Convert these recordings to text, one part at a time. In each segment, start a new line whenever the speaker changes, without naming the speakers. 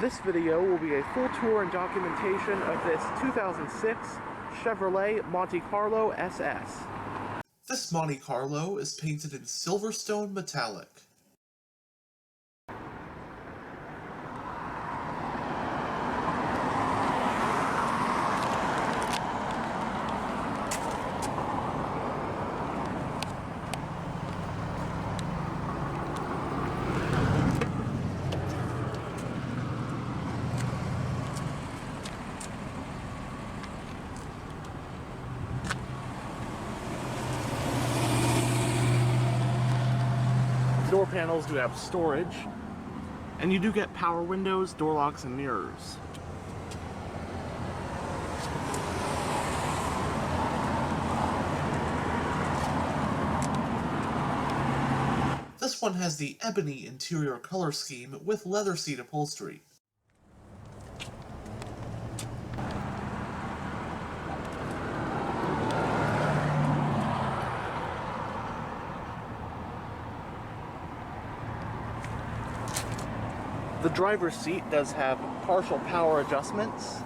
This video will be a full tour and documentation of this 2006 Chevrolet Monte Carlo SS.
This Monte Carlo is painted in Silverstone metallic.
Door panels do have storage, and you do get power windows, door locks, and mirrors.
This one has the ebony interior color scheme with leather seat upholstery.
The driver's seat does have partial power adjustments.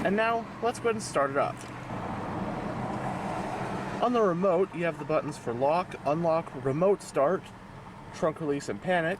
And now, let's go ahead and start it up. On the remote, you have the buttons for lock, unlock, remote start, trunk release, and panic.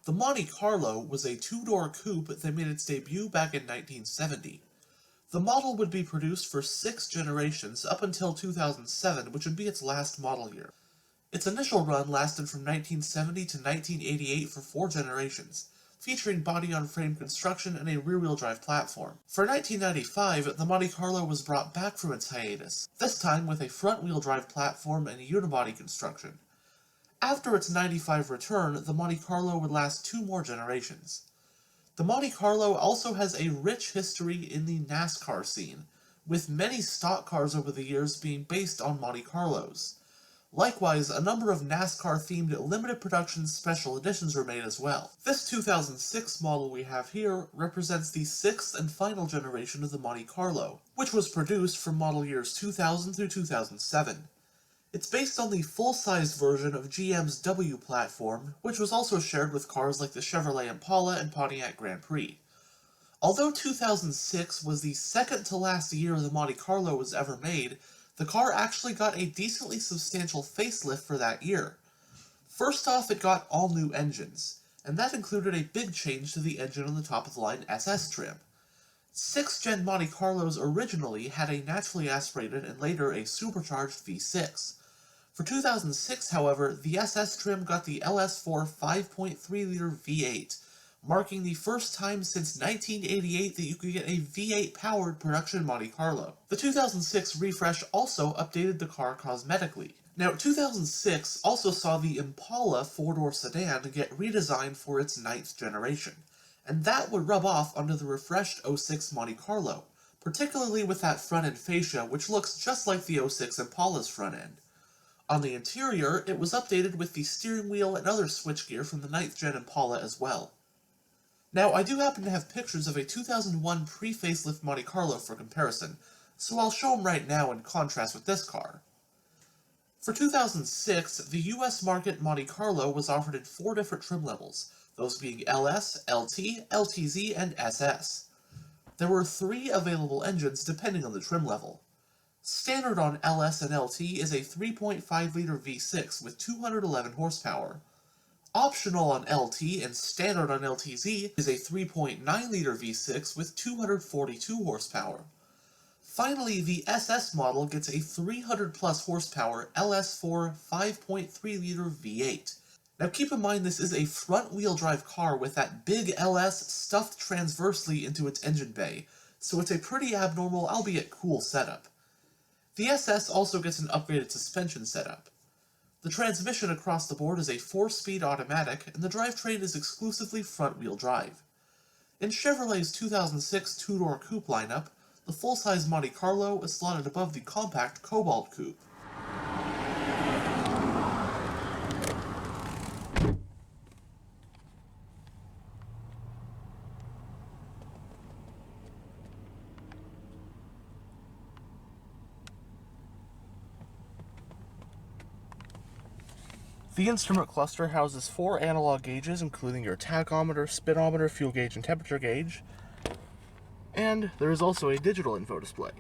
The Monte Carlo was a two-door coupe that made its debut back in 1970. The model would be produced for 6 generations up until 2007, which would be its last model year. Its initial run lasted from 1970 to 1988 for 4 generations, featuring body-on-frame construction and a rear-wheel drive platform. For 1995, the Monte Carlo was brought back from its hiatus, this time with a front-wheel drive platform and unibody construction. After its 95 return, the Monte Carlo would last 2 more generations. The Monte Carlo also has a rich history in the NASCAR scene, with many stock cars over the years being based on Monte Carlos. Likewise, a number of NASCAR-themed limited production special editions were made as well. This 2006 model we have here represents the 6th and final generation of the Monte Carlo, which was produced from model years 2000 through 2007. It's based on the full-size version of GM's W platform, which was also shared with cars like the Chevrolet Impala and Pontiac Grand Prix. Although 2006 was the second to last year the Monte Carlo was ever made, the car actually got a decently substantial facelift for that year. First off, it got all new engines, and that included a big change to the engine on the top-of-the-line SS trim. 6th Gen Monte Carlos originally had a naturally aspirated and later a supercharged V6. For 2006, however, the SS trim got the LS4 5.3-liter V8, marking the first time since 1988 that you could get a V8-powered production Monte Carlo. The 2006 refresh also updated the car cosmetically. Now, 2006 also saw the Impala 4-door sedan get redesigned for its 9th generation, and that would rub off onto the refreshed 06 Monte Carlo, particularly with that front-end fascia, which looks just like the 06 Impala's front end. On the interior, it was updated with the steering wheel and other switchgear from the 9th Gen Impala as well. Now, I do happen to have pictures of a 2001 pre-facelift Monte Carlo for comparison, so I'll show them right now in contrast with this car. For 2006, the US market Monte Carlo was offered in 4 different trim levels, those being LS, LT, LTZ, and SS. There were 3 available engines depending on the trim level. Standard on LS and LT is a 3.5-liter V6 with 211 horsepower. Optional on LT and standard on LTZ is a 3.9-liter V6 with 242 horsepower. Finally, the SS model gets a 300-plus horsepower LS4 5.3-liter V8. Now keep in mind this is a front-wheel drive car with that big LS stuffed transversely into its engine bay, so it's a pretty abnormal, albeit cool setup. The SS also gets an upgraded suspension setup. The transmission across the board is a 4-speed automatic, and the drivetrain is exclusively front-wheel drive. In Chevrolet's 2006 two-door coupe lineup, the full-size Monte Carlo is slotted above the compact Cobalt coupe.
The instrument cluster houses 4 analog gauges, including your tachometer, speedometer, fuel gauge, and temperature gauge. And there is also a digital info display.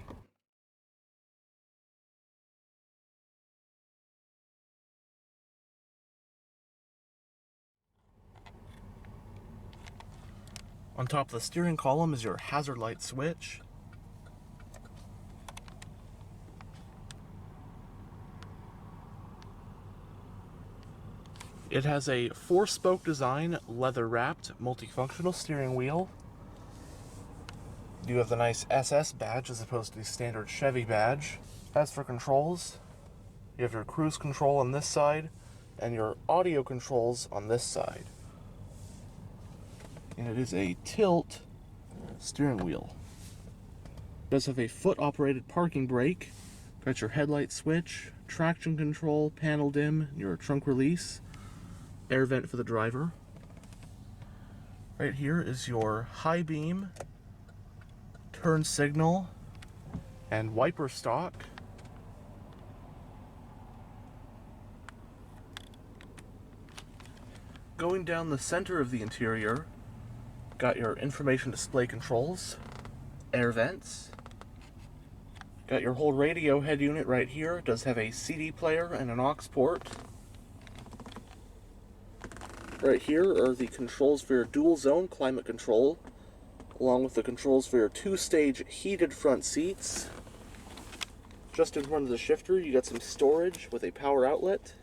On top of the steering column is your hazard light switch. It has a 4-spoke design, leather-wrapped, multifunctional steering wheel. You have the nice SS badge as opposed to the standard Chevy badge. As for controls, you have your cruise control on this side and your audio controls on this side. And it is a tilt steering wheel. It does have a foot-operated parking brake. Got your headlight switch, traction control, panel dim, your trunk release, air vent for the driver. Right here is your high beam, turn signal, and wiper stalk. Going down the center of the interior, got your information display controls, air vents. Got your whole radio head unit right here. It does have a CD player and an aux port. Right here are the controls for your dual zone climate control, along with the controls for your 2-stage heated front seats. Just in front of the shifter, you got some storage with a power outlet.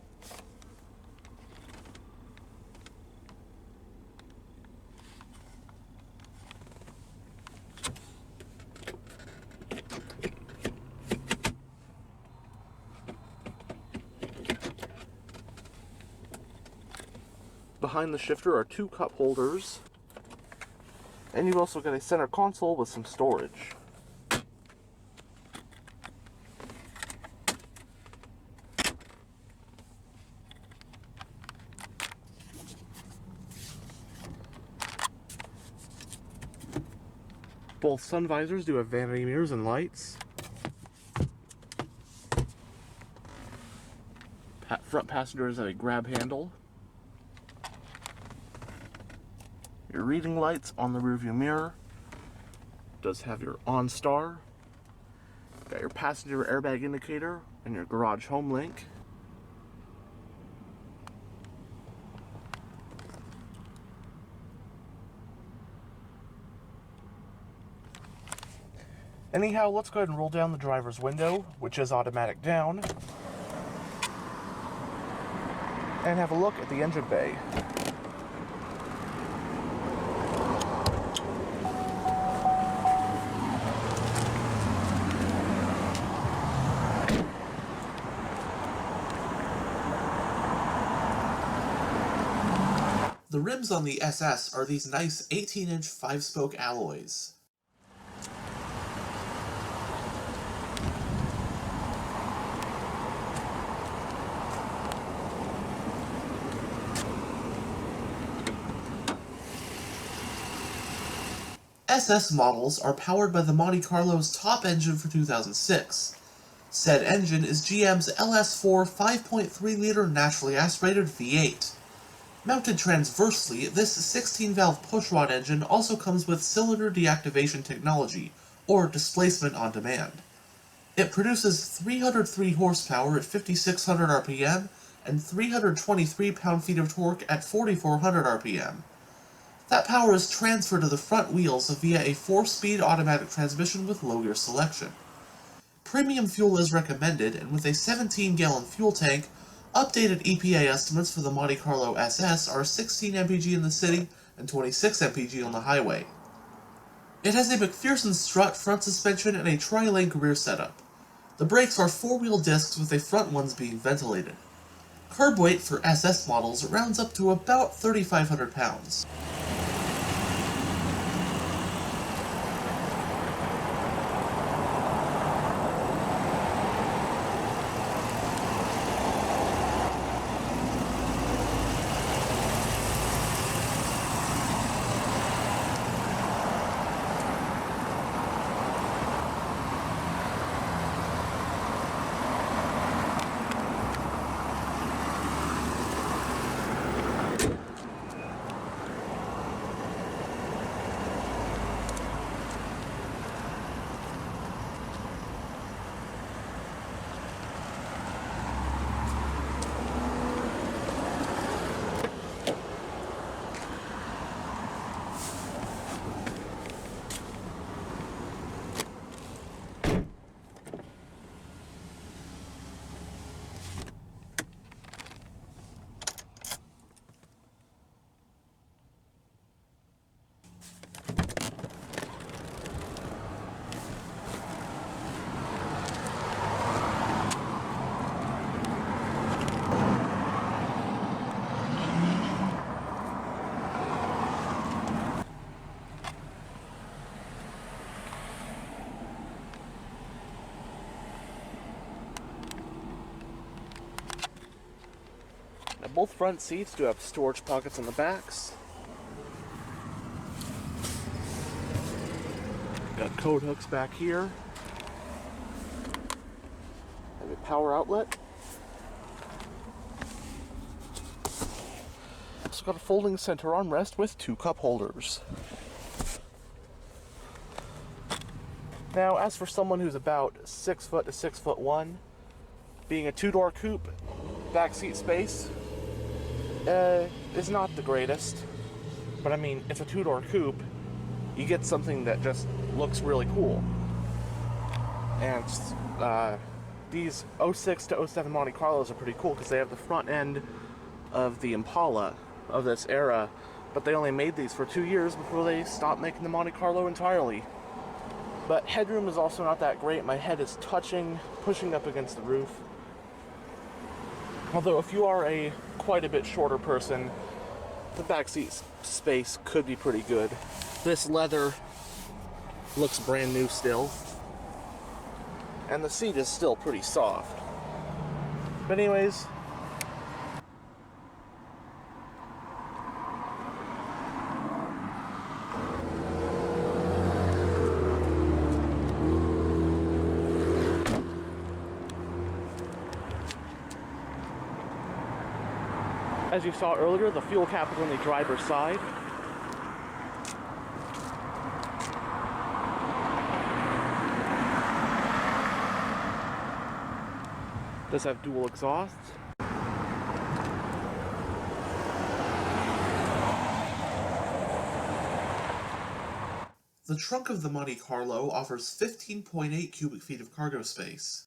Behind the shifter are 2 cup holders, and you've also got a center console with some storage. Both sun visors do have vanity mirrors and lights. Front passengers have a grab handle. Your reading lights on the rearview mirror. Does have your OnStar. Got your passenger airbag indicator and your garage home link. Anyhow, let's go ahead and roll down the driver's window, which is automatic down, and have a look at the engine bay.
The rims on the SS are these nice 18-inch 5-spoke alloys. SS models are powered by the Monte Carlo's top engine for 2006. Said engine is GM's LS4 5.3-liter naturally aspirated V8. Mounted transversely, this 16-valve pushrod engine also comes with cylinder deactivation technology, or displacement on demand. It produces 303 horsepower at 5,600 RPM and 323 pound-feet of torque at 4,400 RPM. That power is transferred to the front wheels via a 4-speed automatic transmission with low gear selection. Premium fuel is recommended, and with a 17-gallon fuel tank, updated EPA estimates for the Monte Carlo SS are 16 mpg in the city and 26 mpg on the highway. It has a McPherson strut front suspension and a tri-link rear setup. The brakes are four-wheel discs with the front ones being ventilated. Curb weight for SS models rounds up to about 3,500 pounds.
Now, both front seats do have storage pockets on the backs. Got coat hooks back here. Have a power outlet. Also got a folding center armrest with 2 cup holders. Now, as for someone who's about 6 foot to 6'1", being a 2-door coupe, backseat space is not the greatest. But I mean, it's a 2-door coupe. You get something that just looks really cool. And these 06 to 07 Monte Carlos are pretty cool because they have the front end of the Impala of this era, but they only made these for 2 years before they stopped making the Monte Carlo entirely. But headroom is also not that great. My head is pushing up against the roof. Although if you are a quite a bit shorter person, the backseat space could be pretty good. This leather looks brand new still, and the seat is still pretty soft. But anyways, as you saw earlier, the fuel cap is on the driver's side. Does have dual exhausts.
The trunk of the Monte Carlo offers 15.8 cubic feet of cargo space.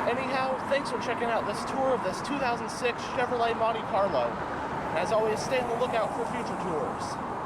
Anyhow, thanks for checking out this tour of this 2006 Chevrolet Monte Carlo. As always, stay on the lookout for future tours.